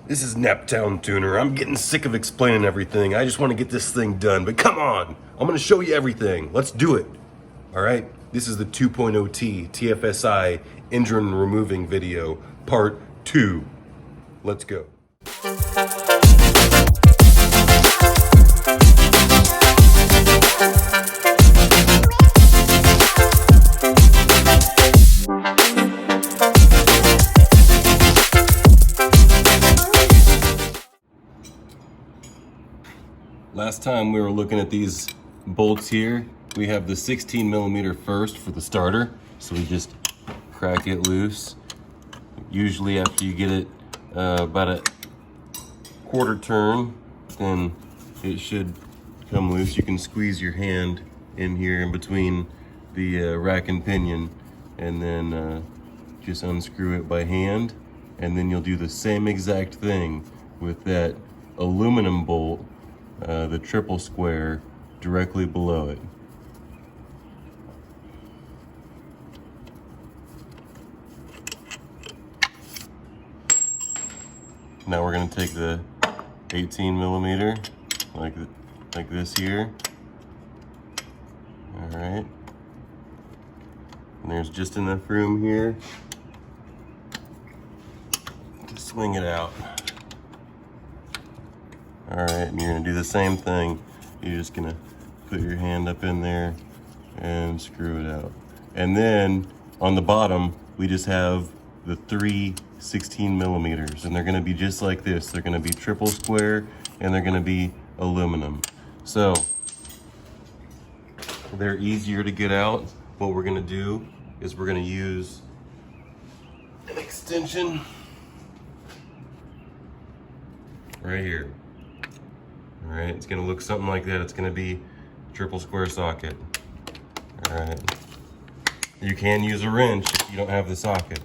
This is Naptown Tuner. I'm getting sick of explaining everything. I just want to get this thing done, but come on. I'm going to show you everything. Let's do it. All right. This is the 2.0T TFSI engine removing video, part 2. Let's go. Last time we were looking at these bolts here. We have the 16 millimeter first for the starter. So we just crack it loose. Usually after you get it about a quarter turn, then it should come loose. You can squeeze your hand in here in between the rack and pinion, and then just unscrew it by hand. And then you'll do the same exact thing with that aluminum bolt, the triple square directly below it. Now we're going to take the 18 millimeter like this here. All right. And there's just enough room here to swing it out. All right, and you're gonna do the same thing. You're just gonna put your hand up in there and screw it out. And then on the bottom, we just have the 3 16 millimeters, and they're gonna be just like this. They're gonna be triple square, and they're gonna be aluminum. So they're easier to get out. What we're gonna do is we're gonna use an extension right here. All right, it's gonna look something like that. It's gonna be triple square socket. All right. You can use a wrench if you don't have the socket.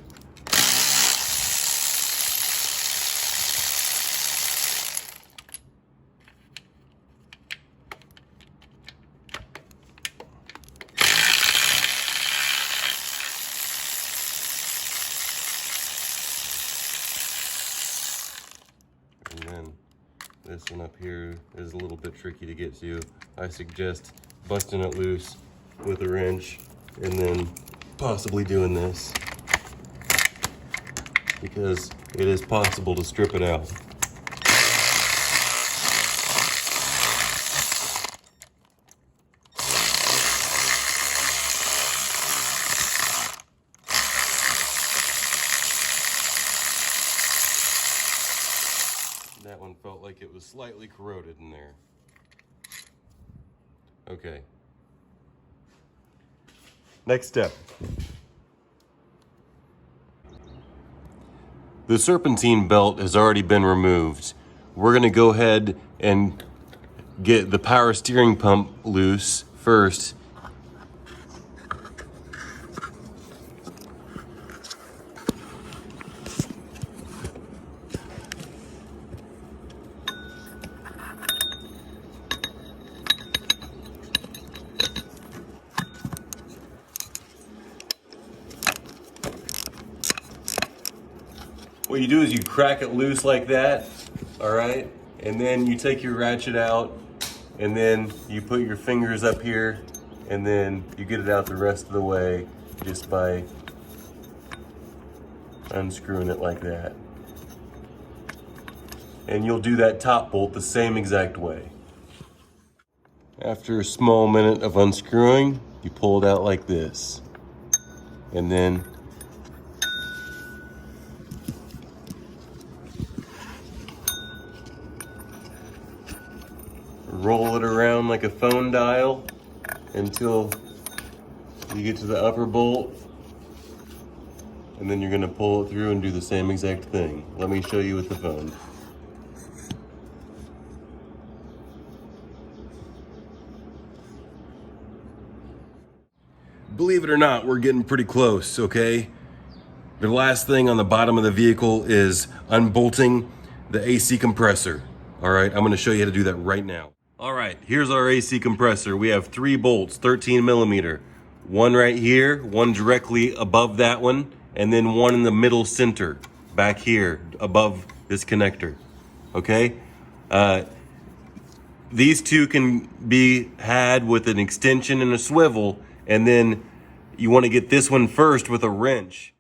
And then this one up here is a little bit tricky to get to. I suggest busting it loose with a wrench and then possibly doing this, because it is possible to strip it out. That one felt like it was slightly corroded in there. Okay. Next step. The serpentine belt has already been removed. We're gonna go ahead and get the power steering pump loose first. What you do is you crack it loose like that, all right? And then you take your ratchet out, and then you put your fingers up here, and then you get it out the rest of the way just by unscrewing it like that. And you'll do that top bolt the same exact way. After a small minute of unscrewing, you pull it out like this. And then roll it around like a phone dial until you get to the upper bolt, and then you're gonna pull it through and do the same exact thing. Let me show you with the phone. Believe it or not, we're getting pretty close, okay? The last thing on the bottom of the vehicle is unbolting the AC compressor. All right, I'm gonna show you how to do that right now. All right, here's our AC compressor. We have 3 bolts, 13 millimeter. One right here, one directly above that one, and then one in the middle center, back here, above this connector, okay? These two can be had with an extension and a swivel, and then you want to get this one first with a wrench.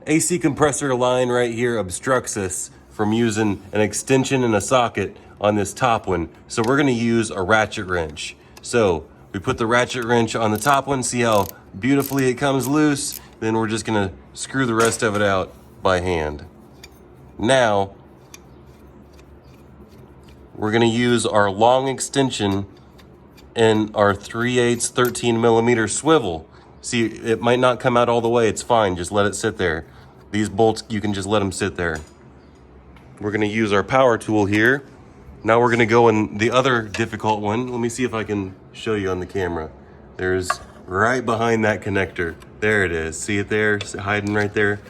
AC compressor line right here obstructs us from using an extension and a socket on this top one. So we're gonna use a ratchet wrench. So we put the ratchet wrench on the top one, see how beautifully it comes loose? Then we're just gonna screw the rest of it out by hand. Now, we're gonna use our long extension and our 3/8 13 millimeter swivel. See, it might not come out all the way, it's fine, just let it sit there. These bolts, you can just let them sit there. We're gonna use our power tool here. Now we're gonna go in the other difficult one. Let me see if I can show you on the camera. There's right behind that connector. There it is, see it there, hiding right there?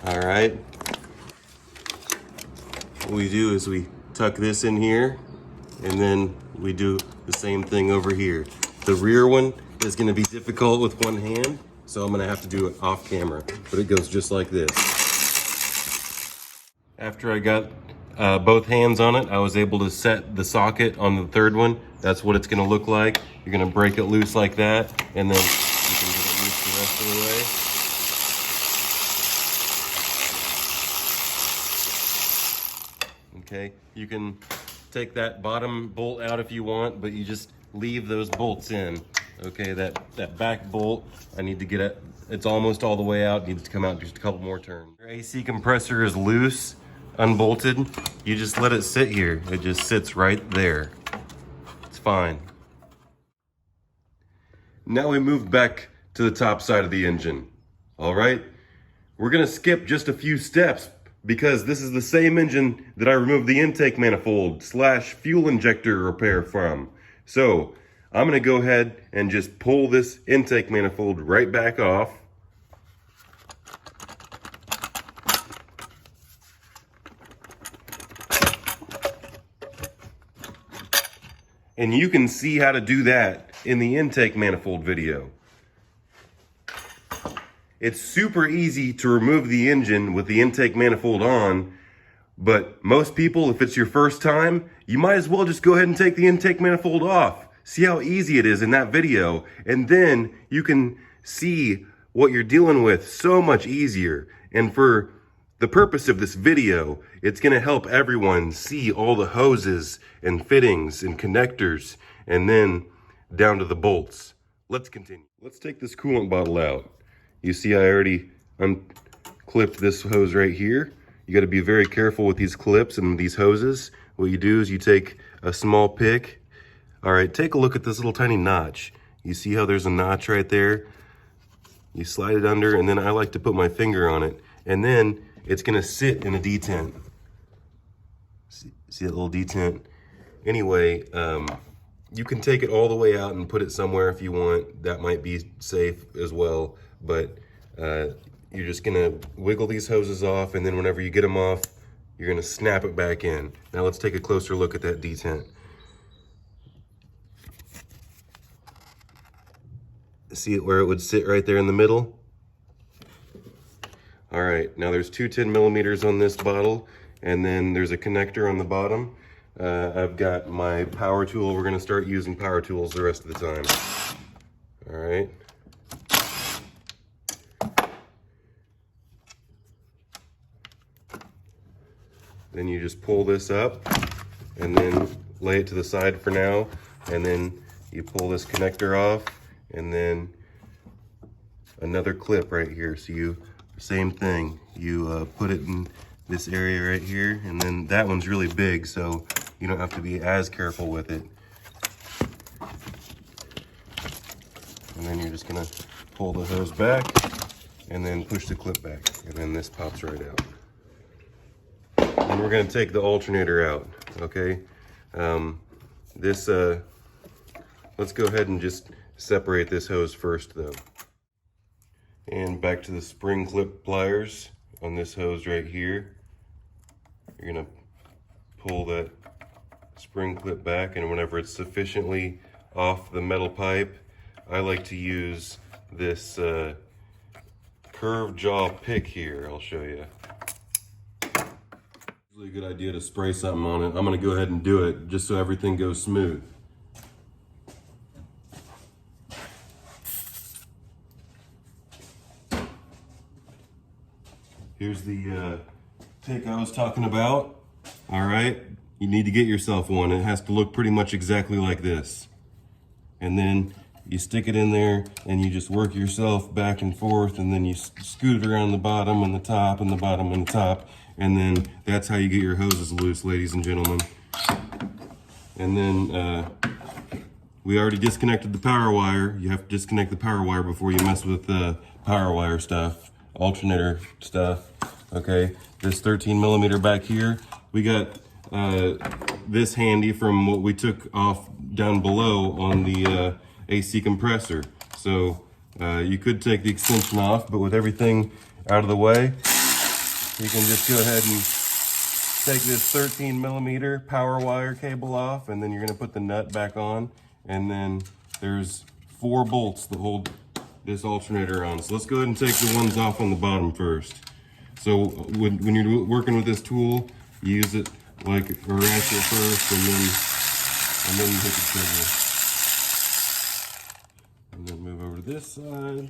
All right. What we do is we tuck this in here, and then we do the same thing over here. The rear one is gonna be difficult with one hand, so I'm gonna have to do it off camera, but it goes just like this. After I got both hands on it, I was able to set the socket on the third one. That's what it's gonna look like. You're gonna break it loose like that, and then you can get it loose the rest of the way. Okay, you can take that bottom bolt out if you want, but you just leave those bolts in. Okay, that back bolt, I need to get it, it's almost all the way out, it needs to come out just a couple more turns. Your AC compressor is loose, unbolted, you just let it sit here. It just sits right there. It's fine. Now we move back to the top side of the engine. All right, we're gonna skip just a few steps because this is the same engine that I removed the intake manifold / fuel injector repair from. So I'm gonna go ahead and just pull this intake manifold right back off. And you can see how to do that in the intake manifold video. It's super easy to remove the engine with the intake manifold on, but most people, if it's your first time, you might as well just go ahead and take the intake manifold off. See how easy it is in that video, and then you can see what you're dealing with so much easier. And for the purpose of this video, it's gonna help everyone see all the hoses and fittings and connectors, and then down to the bolts. Let's continue. Let's take this coolant bottle out. You see I already unclipped this hose right here. You gotta be very careful with these clips and these hoses. What you do is you take a small pick. All right, take a look at this little tiny notch. You see how there's a notch right there? You slide it under, and then I like to put my finger on it, and then it's gonna sit in a detent. See that little detent? Anyway, you can take it all the way out and put it somewhere if you want. That might be safe as well, but you're just gonna wiggle these hoses off, and then whenever you get them off, you're gonna snap it back in. Now let's take a closer look at that detent. See it where it would sit right there in the middle? All right, now there's two 10 millimeters on this bottle, and then there's a connector on the bottom. I've got my power tool. We're gonna start using power tools the rest of the time. All right. Then you just pull this up and then lay it to the side for now, and then you pull this connector off, and then another clip right here. So you, same thing, you put it in this area right here, and then that one's really big, so you don't have to be as careful with it. And then you're just gonna pull the hose back and then push the clip back, and then this pops right out. And we're gonna take the alternator out, okay? Let's go ahead and just separate this hose first though. And back to the spring clip pliers on this hose right here. You're gonna pull that spring clip back, and whenever it's sufficiently off the metal pipe, I like to use this curved jaw pick here. I'll show you. usually a good idea to spray something on it. I'm gonna go ahead and do it just so everything goes smooth. Here's the tank I was talking about. All right, you need to get yourself one. It has to look pretty much exactly like this. And then you stick it in there and you just work yourself back and forth, and then you scoot it around the bottom and the top and the bottom and the top. And then that's how you get your hoses loose, ladies and gentlemen. And then we already disconnected the power wire. You have to disconnect the power wire before you mess with the power wire stuff, alternator stuff. Okay, this 13 millimeter back here, we got this handy from what we took off down below on the AC compressor. So you could take the extension off, but with everything out of the way, you can just go ahead and take this 13 millimeter power wire cable off, and then you're gonna put the nut back on, and then there's 4 bolts that hold this alternator on. So let's go ahead and take the ones off on the bottom first. So when you're working with this tool, you use it like a ratchet first, and then you hit the trigger. And then move over to this side.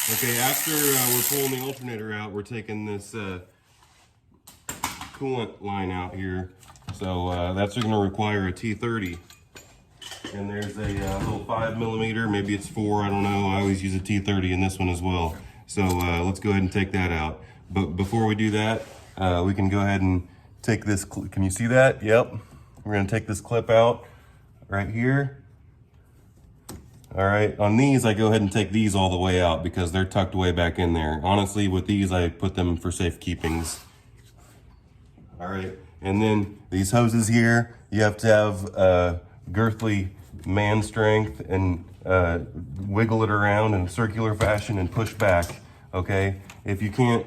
Okay, after we're pulling the alternator out, we're taking this coolant line out here. So that's going to require a T30. And there's a little 5 millimeter, maybe it's 4, I don't know. I always use a T30 in this one as well. So let's go ahead and take that out. But before we do that, we can go ahead and take this, can you see that? Yep. We're going to take this clip out right here. All right, on these, I go ahead and take these all the way out because they're tucked way back in there. Honestly, with these, I put them for safekeepings. All right, and then these hoses here, you have to have girthly man strength and wiggle it around in a circular fashion and push back, okay? If you can't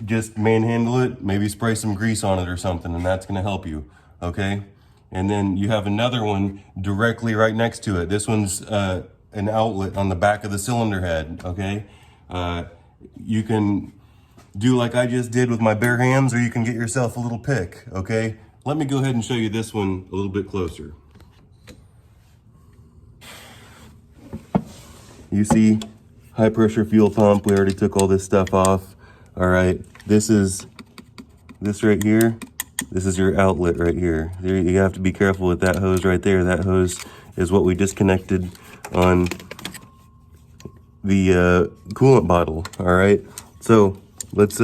just manhandle it, maybe spray some grease on it or something, and that's gonna help you, okay? And then you have another one directly right next to it. This one's an outlet on the back of the cylinder head, okay? You can do like I just did with my bare hands, or you can get yourself a little pick, okay? Let me go ahead and show you this one a little bit closer. You see, high pressure fuel pump, we already took all this stuff off. All right, this right here. This is your outlet right here. You have to be careful with that hose right there. That hose is what we disconnected on the coolant bottle. All right. So let's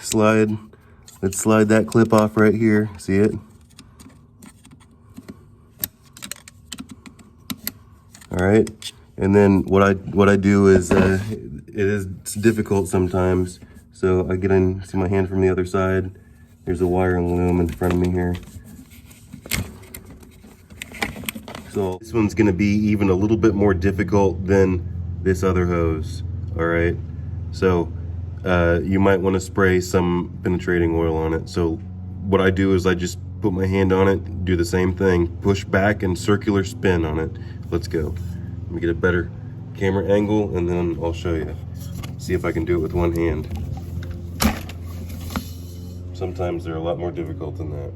slide that clip off right here. See it? All right. And then what I do is it's difficult sometimes. So I get in. See my hand from the other side. There's a wiring loom in front of me here. So this one's gonna be even a little bit more difficult than this other hose, all right? So you might wanna spray some penetrating oil on it. So what I do is I just put my hand on it, do the same thing, push back and circular spin on it. Let's go. Let me get a better camera angle and then I'll show you. See if I can do it with one hand. Sometimes they're a lot more difficult than that.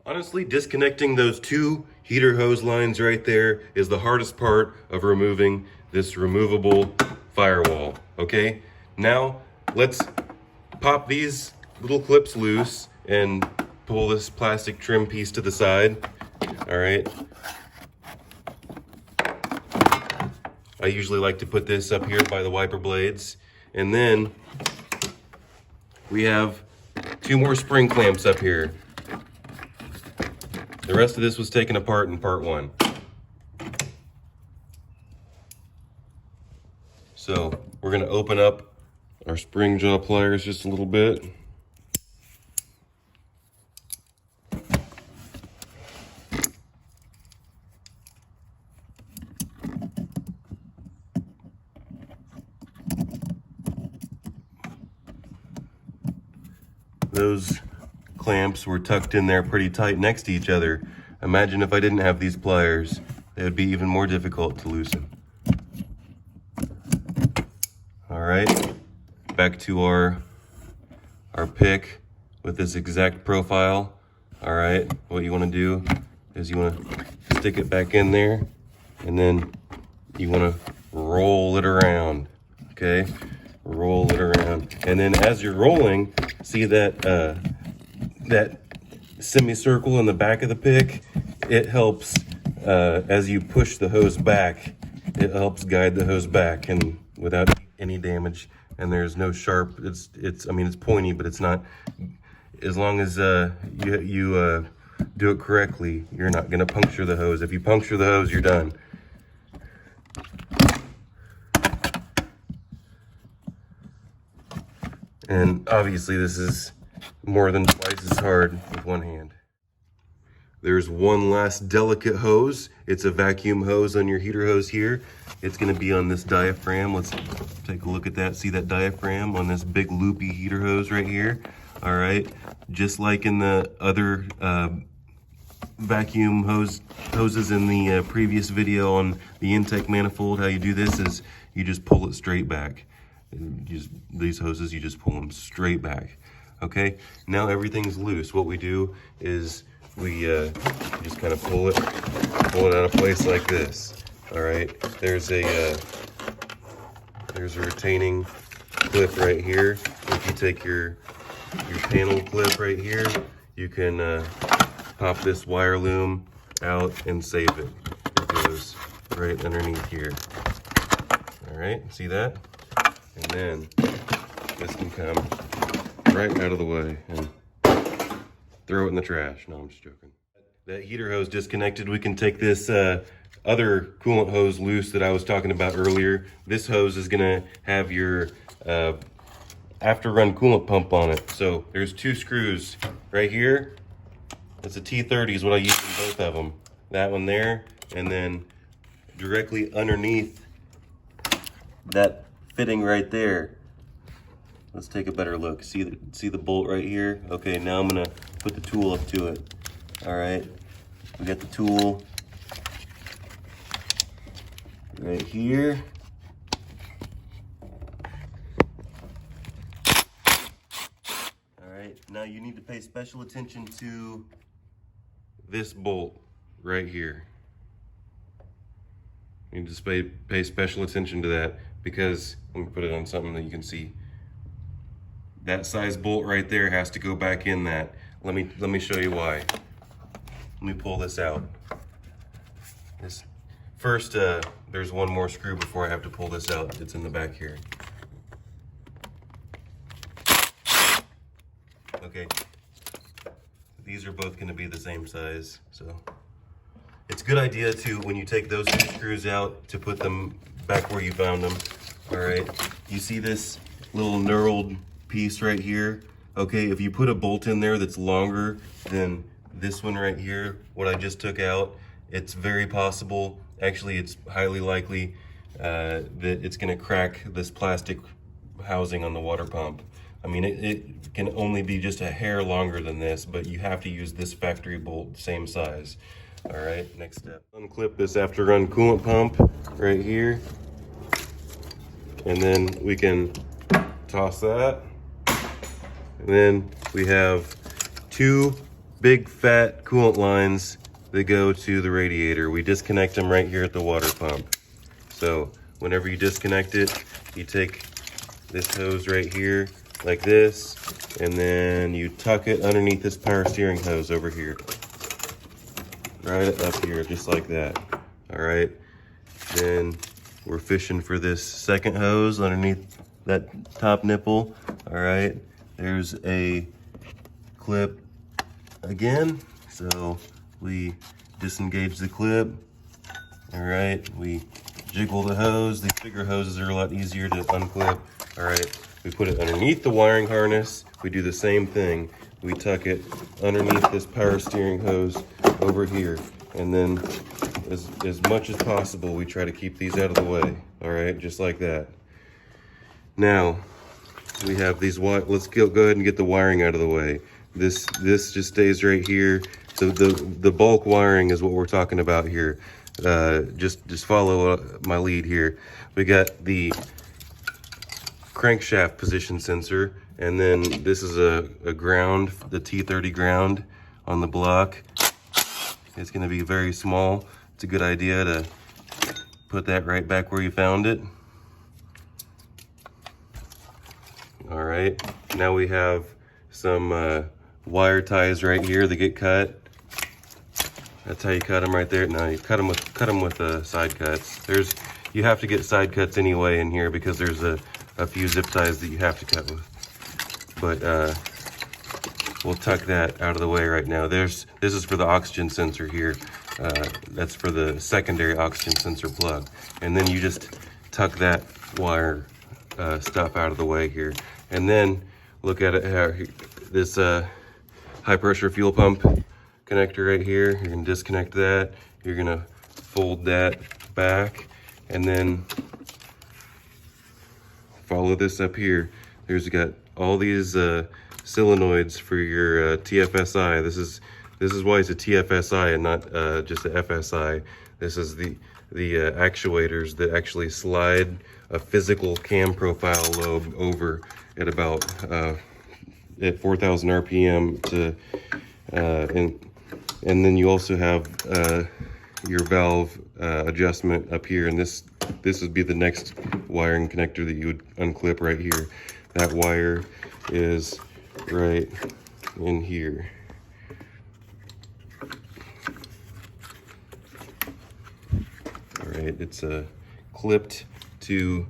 Honestly, disconnecting those 2 heater hose lines right there is the hardest part of removing this removable firewall, okay? Now, let's pop these little clips loose and pull this plastic trim piece to the side, all right? I usually like to put this up here by the wiper blades, and then we have 2 more spring clamps up here. The rest of this was taken apart in part 1. So we're gonna open up our spring jaw pliers just a little bit. those clamps were tucked in there pretty tight next to each other. Imagine if I didn't have these pliers, it would be even more difficult to loosen. All right, back to our pick with this exact profile. All right, what you want to do is you want to stick it back in there, and then you want to roll it around. Okay, roll it around, and then as you're rolling, see that that semicircle in the back of the pick? It helps as you push the hose back. It helps guide the hose back and without any damage. And there's no sharp. I mean, it's pointy, but it's not. As long as you do it correctly, you're not gonna puncture the hose. If you puncture the hose, you're done. And obviously this is more than twice as hard with one hand. There's one last delicate hose. It's a vacuum hose on your heater hose here. It's gonna be on this diaphragm. Let's take a look at that. See that diaphragm on this big loopy heater hose right here? All right, just like in the other vacuum hoses in the previous video on the intake manifold, how you do this is you just pull it straight back. These hoses, you just pull them straight back. Okay, now everything's loose. What we do is we just kind of pull it out of place like this. All right, there's a retaining clip right here. If you take your panel clip right here, you can pop this wire loom out and save it. It goes right underneath here. All right, see that? And then this can come right out of the way and throw it in the trash. No, I'm just joking. That heater hose disconnected. We can take this other coolant hose loose that I was talking about earlier. This hose is gonna have your after run coolant pump on it. So there's two screws right here. It's a T30 is what I use in both of them. That one there, and then directly underneath that fitting right there. Let's take a better look. See the bolt right here? Okay, now I'm gonna put the tool up to it. All right, we got the tool right here. All right, now you need to pay special attention to this bolt right here. You need to pay special attention to that, because let me put it on something that you can see. That size bolt right there has to go back in that. Let me show you why. Let me pull this out. First, there's one more screw before I have to pull this out. It's in the back here. Okay. These are both going to be the same size, so it's a good idea to, when you take those two screws out, to put them back where you found them. All right, you see this little knurled piece right here? Okay, if you put a bolt in there that's longer than this one right here, what I just took out, it's very possible, actually it's highly likely, that it's gonna crack this plastic housing on the water pump. I mean, it can only be just a hair longer than this, but you have to use this factory bolt, same size. All right, next step. Unclip this after run coolant pump right here. And then we can toss that. And then we have two big fat coolant lines that go to the radiator. We disconnect them right here at the water pump. So whenever you disconnect it, you take this hose right here like this, and then you tuck it underneath this power steering hose over here. Right up here, just like that. All right, then we're fishing for this second hose underneath that top nipple. All right, there's a clip again. So we disengage the clip. All right, we jiggle the hose. These bigger hoses are a lot easier to unclip. All right, we put it underneath the wiring harness. We do the same thing. We tuck it underneath this power steering hose over here. And then as much as possible, we try to keep these out of the way. All right, just like that. Now, we have these let's go ahead and get the wiring out of the way. This just stays right here. So the bulk wiring is what we're talking about here. Just follow my lead here. We got the crankshaft position sensor, and then this is a ground, the T30 ground on the block. It's going to be very small. It's a good idea to put that right back where you found it. All right, now we have some wire ties right here that get cut. That's how you cut them right there. No, you cut them with side cuts. You have to get side cuts anyway in here because there's a few zip ties that you have to cut with. But we'll tuck that out of the way right now. This is for the oxygen sensor here. That's for the secondary oxygen sensor plug. And then you just tuck that wire stuff out of the way here. And then look at it, this high pressure fuel pump connector right here. You're gonna disconnect that. You're gonna fold that back, and then follow this up here. There's got all these solenoids for your TFSI. This is why it's a TFSI and not just a FSI. This is the actuators that actually slide a physical cam profile lobe over at about at 4,000 RPM to and then you also have your valve adjustment up here, and this would be the next wiring connector that you would unclip right here. That wire is right in here. All right, it's clipped to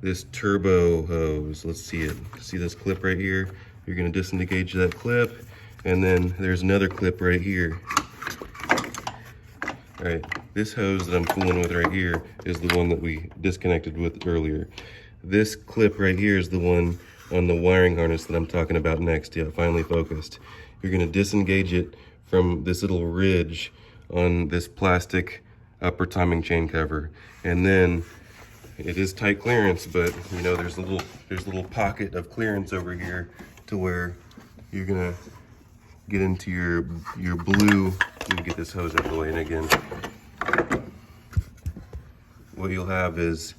this turbo hose. Let's see it. See this clip right here? You're gonna disengage that clip, and then there's another clip right here. All right, this hose that I'm fooling with right here is the one that we disconnected with earlier. This clip right here is the one on the wiring harness that I'm talking about next. Yeah, finally focused. You're gonna disengage it from this little ridge on this plastic upper timing chain cover. And then it is tight clearance, but you know, there's a little pocket of clearance over here to where you're gonna get into your blue. Let me get this hose out of the way. And again, what you'll have is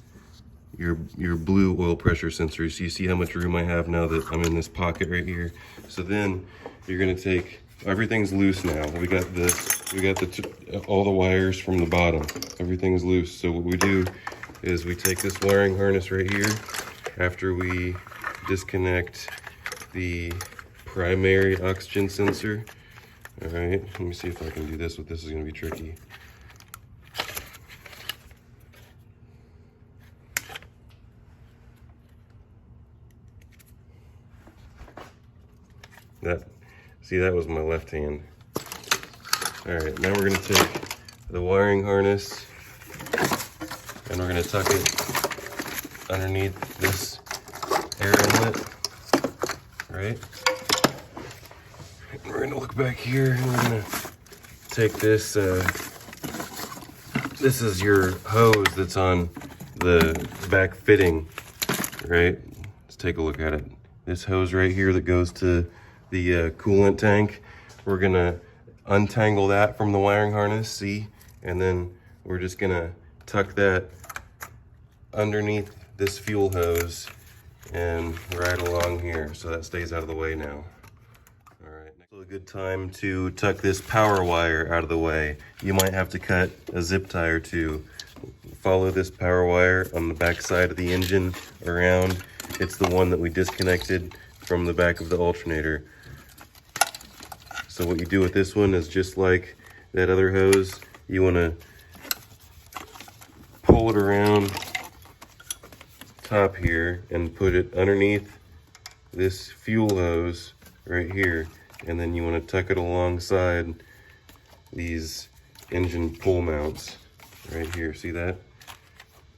your blue oil pressure sensor. So you see how much room I have now that I'm in this pocket right here. So then you're gonna take, everything's loose now. We got all the wires from the bottom. Everything's loose. So what we do is we take this wiring harness right here after we disconnect the primary oxygen sensor. All right, let me see if I can do this. This is gonna be tricky. That was my left hand. All right, now we're gonna take the wiring harness and we're gonna tuck it underneath this air inlet, right? And we're gonna look back here and we're gonna take this, this is your hose that's on the back fitting, right? Let's take a look at it. This hose right here that goes to the coolant tank, we're gonna untangle that from the wiring harness, see? And then we're just gonna tuck that underneath this fuel hose and right along here, so that stays out of the way now. All right, so a good time to tuck this power wire out of the way. You might have to cut a zip tie or two. Follow this power wire on the back side of the engine around. It's the one that we disconnected from the back of the alternator. So what you do with this one is just like that other hose, you want to pull it around top here and put it underneath this fuel hose right here, and then you want to tuck it alongside these engine pull mounts right here. See that?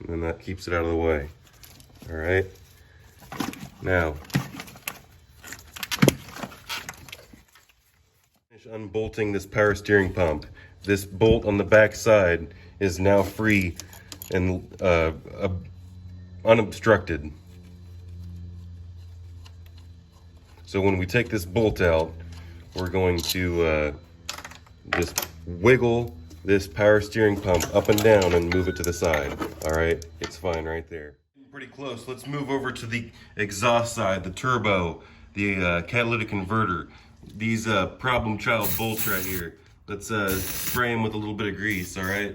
And then that keeps it out of the way. All right, now unbolting this power steering pump. This bolt on the back side is now free and unobstructed. So when we take this bolt out, we're going to just wiggle this power steering pump up and down and move it to the side. All right, it's fine right there. Pretty close. Let's move over to the exhaust side, the turbo, the catalytic converter. These problem child bolts right here. Let's spray them with a little bit of grease, all right?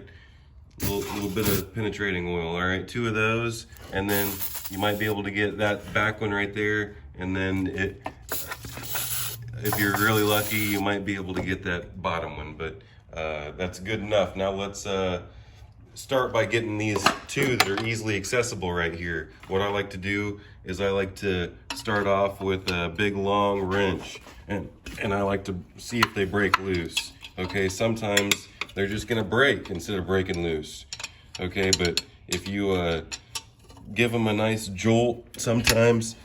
A little bit of penetrating oil, all right? 2 of those, and then you might be able to get that back one right there, and then if you're really lucky, you might be able to get that bottom one, but that's good enough. Now let's start by getting these 2 that are easily accessible right here. What I like to do is I like to start off with a big long wrench, and I like to see if they break loose. Okay, sometimes they're just gonna break instead of breaking loose. Okay, but if you give them a nice jolt, sometimes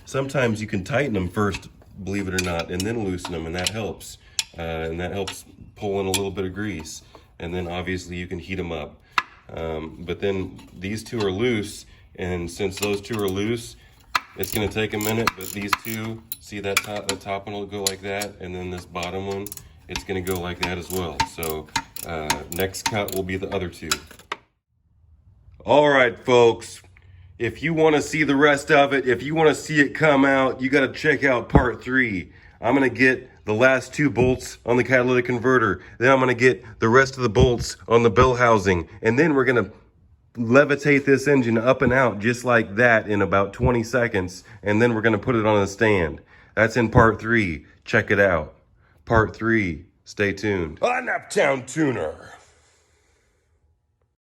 you can tighten them first, believe it or not, and then loosen them, and that helps. And that helps pull in a little bit of grease. And then obviously you can heat them up. But then these 2 are loose, and since those 2 are loose, it's gonna take a minute, but these 2, see that the top one will go like that, and then this bottom one, it's gonna go like that as well. So next cut will be the other 2. All right, folks, if you wanna see the rest of it, if you wanna see it come out, you gotta check out part 3. I'm gonna get the last 2 bolts on the catalytic converter. Then I'm gonna get the rest of the bolts on the bell housing. And then we're gonna levitate this engine up and out just like that in about 20 seconds. And then we're gonna put it on a stand. That's in part 3. Check it out. Part 3. Stay tuned. On Uptown Tuner.